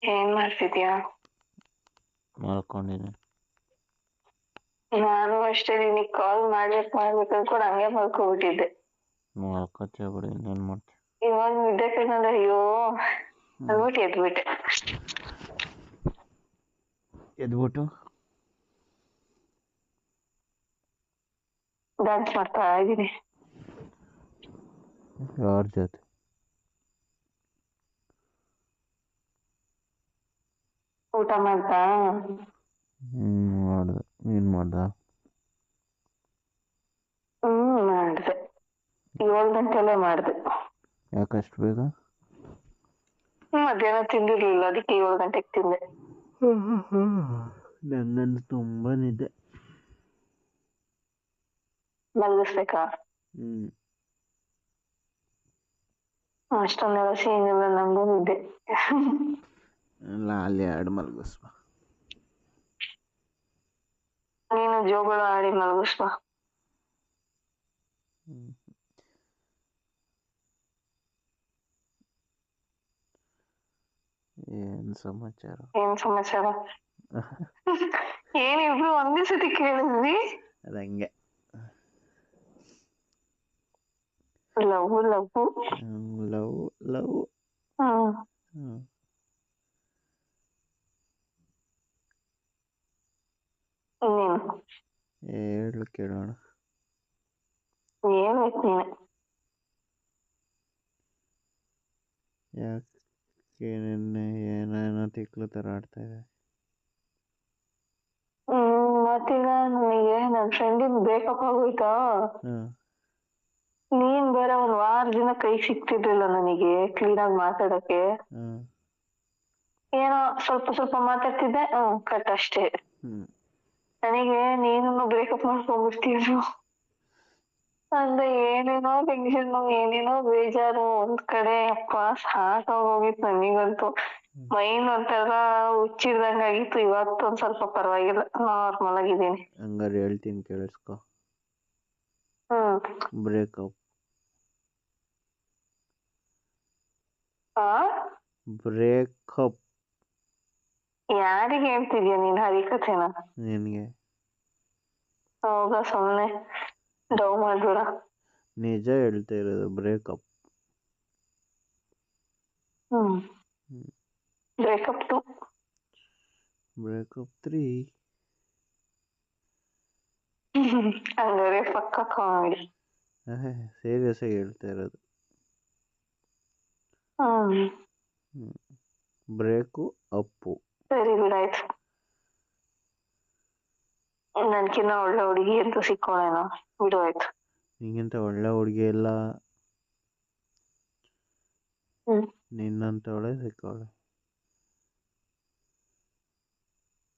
ಏನ್ ಮಾಡ್ತಿದ್ಯಾ? ಮಲ್ಕೊಂಡಿದ್ದೀನಿ. ನಾನು ಅಷ್ಟೇ, ನಿನಗೆ ಕಾಲ್ ಮಾಡ್ಬೇಕು ಕೂಡ ಹಂಗೆ ಮಲ್ಕೊಬಿಟ್ಟಿದ್ದೆ. ಮಲ್ಕೊತೀಯ ಬಿಡಿ, ಇನ್ನೇನು ಮಾಡ್ತೀಯ. ಇವಾಗ ನಿದ್ದೆ ಕಣ್ಣಲ್ಲಿ ಅಯ್ಯೋ ಅಂದ್ಬಿಟ್ಟು ಎದ್ಬಿಟ್ಟೆ. ಎದ್ಬಿಟ್ಟು ಡ್ಯಾನ್ಸ್ ಮಾಡ್ತಾ ಇದ್ದೀನಿ. ಯಾರ ಜೊತೆ? ಊಟ ಮಾಡ್ತಾ ಮಾಡ್ದೆ. ನೀನು ಮಾಡ್ದ? ಮಾಡಿದೆ. 7 ಗಂಟೆಲ್ಲೇ ಮಾಡಿದೆ. ಯಾಕಷ್ಟು ಬೇಗ? ಮಧ್ಯಾಹ್ನ ತಿಂದಿರ್ಲಿಲ್ಲ, ಅದಕ್ಕೆ 7 ಗಂಟೆಗೆ ತಿಂದೆ. ನಂಗಂದು ತುಂಬ ನಿದ್ದೆ. ಮಲಗಿಸ್ಬೇಕಾ? ಅಷ್ಟೊಂದೆಲ್ಲ ಸೀನ್ ಇಲ್ಲ, ನಂಗೂ ನಿದ್ದೆ. ಇಲ್ಲ, ಅಲ್ಲಿ ಎರಡು ಮಲಗಿಸ್ಬ. ನೀನು ಜೋಗಳ ಆಡಿ ಮಲಗಿಸ್ಬ. ಏನ್ ಸಮಾಚಾರ? ಏನ್ ಸಮಾಚಾರ? ಏನಿಬ್ರು ಒಂದೇ ಸತಿ ಕೇಳಿದ್ವಿ. ಅದಂಗೆ ಲವ್ ಲವ್ ಲವ್ ಲವ್. ಇನ್ನೇನು ಹೇಳು ಕೇಳೋಣ. ಹೇಳ್ಬೇಕು ನೀನೆ. ಯಾಕೆ ನಿನ್ನೆ ಏನೇನೋ ತಿಕ್ಲು ಥರ ಆಡ್ತಾ ಇದೆ? ಮತ್ತೀಗ ನನಗೆ ನನ್ನ ಫ್ರೆಂಡಿನ ಬ್ರೇಕಪ್ ಆಗೋಯ್ತಾ. ನೀನ್ ಬೇರೆ 1 ವಾರದಿಂದ ಕೈ ಸಿಕ್ತಿರ್ಲಿಲ್ಲ ನನಗೆ ಕ್ಲೀನಾಗಿ ಮಾತಾಡಕ್ಕೆ. ಏನೋ ಸ್ವಲ್ಪ ಸ್ವಲ್ಪ ಮಾತಾಡ್ತಿದ್ದೆ, ಕಟ್ ಅಷ್ಟೇ. ನನಗೆ ನೀನು ಬ್ರೇಕಪ್ ಮಾಡ್ಕೊಂಡ್ಬಿಡ್ತೀಯೋ ಅಂತ ಏನೇನೋ ಟೆನ್ಷನ್, ಏನೇನೋ ಬೇಜಾರು. ಒಂದ್ ಕಡೆ ಅಪ್ಪ ಸಾಕಾಗೋಗಿತ್ತು ನನಗಂತೂ. ಮೈಂಡ್ ಒಂಥರ ಹುಚ್ಚಿಡ್ದಂಗಾಗಿತ್ತು. ಇವತ್ತು ಒಂದ್ ಸ್ವಲ್ಪ ಪರವಾಗಿಲ್ಲ, ನಾರ್ಮಲ್ ಆಗಿದ್ದೀನಿ. ಹಂಗಾರೆ ಹೇಳ್ತೀನಿ ಕೇಳಿಸ್ಕೊ. ಬ್ರೇಕಪ್. ಬ್ರೇಕಪ್. ಯಾರಿಗೆ ಹೇಳ್ತಿದ್ಯಾ ನೀನ್ ಹರಿಕಥೆನ? ನಿನಗೆ. ಹೋಗ ಸುಮ್ನೆ ಡವ್ ಮಾಡ್ಬೇಡ. ನಿಜ ಹೇಳ್ತಾ ಇರೋದು, ಬ್ರೇಕಪ್. ಬ್ರೇಕಪ್ 2. ಬ್ರೇಕಪ್ 3. ಹಂಗಾರೆ ಪಕ್ಕ ಕಾಮಿಡಿ. ಸೀರಿಯಸ್ ಆಗಿ ಹೇಳ್ತಾ ಇರೋದು. ಬ್ರೇಕು ಅಪ್ಪು. ಸರಿ ಬಿಡಾಯ್ತು. ನನ್ಕಿನ್ನ ಒಳ್ಳೆ ಹುಡುಗಿ ಅಂತ ಸಿಕ್ಕೋಳೇನೋ, ಬಿಡು ಆಯ್ತು. ನಿಂಗಿಂತ ಒಳ್ಳೆ ಹುಡುಗಿ ಎಲ್ಲ, ನಿನ್ನಂತವಳೆ ಸಿಕ್ಕವಳೆ.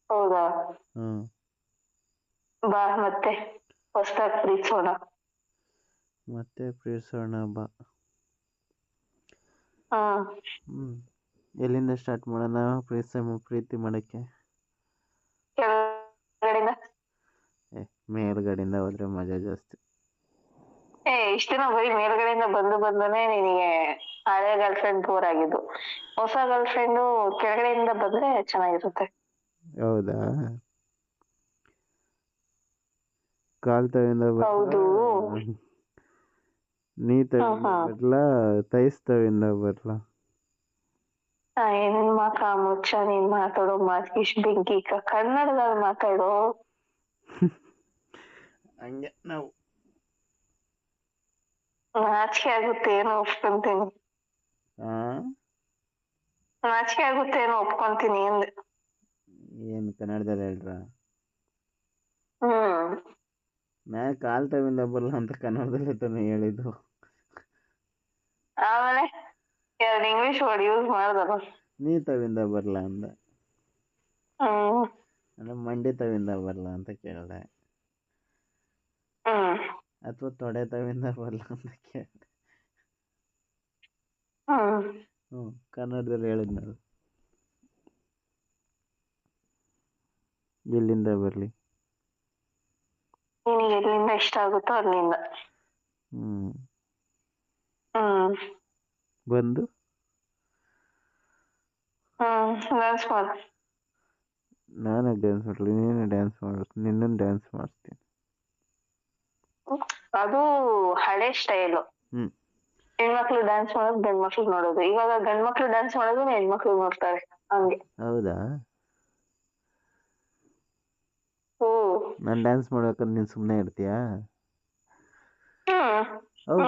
ಹೌದಾ? ಬಾ ಮತ್ತೆ ಹೊಸ್ದಾಗಿ ಪ್ರೀತಿಸೋಣ. ಮತ್ತೆ ಪ್ರೀತಿಸೋಣ ಬಾ. ಎಲ್ಲಿಂದ ಸ್ಟಾರ್ಟ್ ಮಾಡೋಣ ಪ್ರೀತಿ ಮಾಡಕ್ಕೆ? ಮೇಲ್ಗಡೆಯಿಂದ ಹೋದ್ರೆ ಮಜಾ ಜಾಸ್ತಿ. ಇಷ್ಟ ದಿನ ಬರೀ ಮೇಲ್ಗಡೆಯಿಂದ ಬಂದನೆ ನಿನಗೆ ಹಳೆ ಗರ್ಲ್ ಫ್ರೆಂಡ್ ಬೋರ್ ಆಗಿದ್ದು. ಹೊಸ ಗರ್ಲ್ ಫ್ರೆಂಡು ಕೆಳಗಡೆಯಿಂದ ಬಂದ್ರೆ ಚೆನ್ನಾಗಿರುತ್ತೆ. ಹೌದಾ? ಕಾಲ್ ತವಿಂದ ಹೌದು. ನೀ ತವಿಂದ ಬರ್ಲಾ, ತೈಸ್ತವಿಂದ ಬರ್ಲಾ? ಏನೇನ್ ಮಾಕ ಮುಚ್ಚ, ನೀನ್ ಮಾತಾಡೋ ಮಾತ್ಕಿಶ್ ಬೆಂಕಿ ಕನ್ನಡದಲ್ಲಿ ಮಾತಾಡೋ. ಹಂಗೆ ನಾವು. ನಾಚಿಕೆ ಆಗುತ್ತೆ ಏನೋ ಒಪ್ಕೊಂತೀನಿ. ನಾಚಿಕೆ ಆಗುತ್ತೆ ಏನೋ ಒಪ್ಕೊಂತೀನಿ ಅಂದೆ. ಏನು ಕನ್ನಡದಲ್ಲಿ ಹೇಳ್ರ? ನಾ ಕಾಲ್ ತವಿಂದ ಬರಲ್ಲ ಅಂತ ಕನ್ನಡದಲ್ಲೇ ತಾನೇ ಹೇಳಿದ್ದು. ಆಮೇಲೆ 2 ಇಂಗ್ಲಿಷ್ ವರ್ಡ್ ಯೂಸ್ ಮಾಡ್ದಲ್ಲ. ನೀ ತವಿಂದ ಬರಲ್ಲ ಅಂದ. ಮಂಡಿ ತವಿಂದ ಬರಲ್ಲ ಅಂತ ಕೇಳಿದೆ. ಅಥವಾ ತೊಡೆ ತವಿಂದ ಬರಲ್ಲ ಅಂತ ಕೇಳಿದೆ. ಕನ್ನಡದಲ್ಲಿ ಹೇಳಿದ್ನಲ್ಲ. ಎಲ್ಲಿಂದ ಬರಲಿ? ನಿನಗೆ ಎಲ್ಲಿಂದ ಇಷ್ಟ ಆಗುತ್ತೋ ಅಲ್ಲಿಂದ. ಬಂದು ಡ್ಯಾನ್ಸ್ ಮಾಡು. ನಾನೇ ಡ್ಯಾನ್ಸ್ ಮಾಡಲಿ, ನೀನೇ ಡ್ಯಾನ್ಸ್ ಮಾಡಿಸ್ತೀನಿ, ನಿನ್ನನ್ನು ಡ್ಯಾನ್ಸ್ ಮಾಡಿಸ್ತೀನಿ. ಅದು ಹಳೆ ಸ್ಟೈಲು. ಹ್ಞೂ ಹೆಣ್ಮಕ್ಳು ಡ್ಯಾನ್ಸ್ ಮಾಡೋದು ಗಂಡ್ಮಕ್ಳು ನೋಡೋದು. ಇವಾಗ ಗಂಡ್ಮಕ್ಳು ಡ್ಯಾನ್ಸ್ ಮಾಡೋದು ಹೆಣ್ಮಕ್ಳು ನೋಡ್ತಾರೆ ಹಂಗೆ. ಹೌದಾ? ಹ್ಮ್ ನಾನು ಡ್ಯಾನ್ಸ್ ಮಾಡ್ಬೇಕಾದ್ರೆ ನೀನು ಸುಮ್ಮನೆ ಇರ್ತೀಯಾ? ಹ್ಮ್ ಹೌದು.